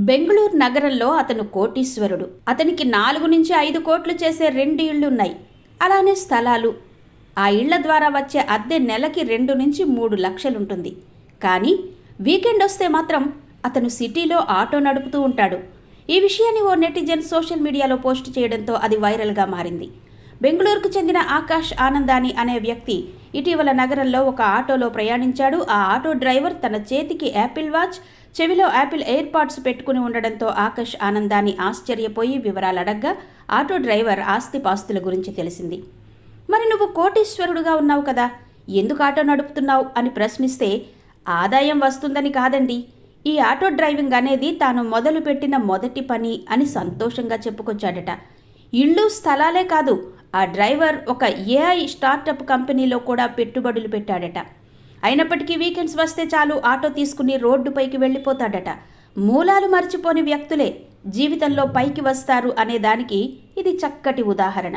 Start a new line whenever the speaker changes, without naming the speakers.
బెంగళూరు నగరంలో అతను కోటీశ్వరుడు. అతనికి 4-5 కోట్లు చేసే 2 ఇళ్లున్నాయి. అలానే స్థలాలు. ఆ ఇళ్ల ద్వారా వచ్చే అద్దె నెలకి 2-3 లక్షలుంటుంది. కానీ వీకెండ్ వస్తే మాత్రం అతను సిటీలో ఆటో నడుపుతూ ఉంటాడు. ఈ విషయాన్ని ఓ నెటిజన్ సోషల్ మీడియాలో పోస్ట్ చేయడంతో అది వైరల్గా మారింది. బెంగళూరుకు చెందిన ఆకాష్ ఆనందాని అనే వ్యక్తి ఇటీవల నగరంలో ఒక ఆటోలో ప్రయాణించాడు. ఆ ఆటో డ్రైవర్ తన చేతికి యాపిల్ వాచ్, చెవిలో యాపిల్ ఎయిర్ పాడ్స్ పెట్టుకుని ఉండడంతో ఆకాష్ ఆనందాని ఆశ్చర్యపోయి వివరాలు అడగ్గా ఆటో డ్రైవర్ ఆస్తిపాస్తుల గురించి తెలిసింది. మరి నువ్వు కోటీశ్వరుడుగా ఉన్నావు కదా, ఎందుకు ఆటో నడుపుతున్నావు అని ప్రశ్నిస్తే, ఆదాయం వస్తుందని కాదండి, ఈ ఆటో డ్రైవింగ్ అనేది తాను మొదలుపెట్టిన మొదటి పని అని సంతోషంగా చెప్పుకొచ్చాడట. ఇళ్ళు స్థలాలే కాదు, ఆ డ్రైవర్ ఒక ఏఐ స్టార్టప్ కంపెనీలో కూడా పెట్టుబడులు పెట్టాడట. అయినప్పటికీ వీకెండ్స్ వస్తే చాలు ఆటో తీసుకుని రోడ్డుపైకి వెళ్ళిపోతాడట. మూలాలు మర్చిపోని వ్యక్తులే జీవితంలో పైకి వస్తారు అనే దానికి ఇది చక్కటి ఉదాహరణ.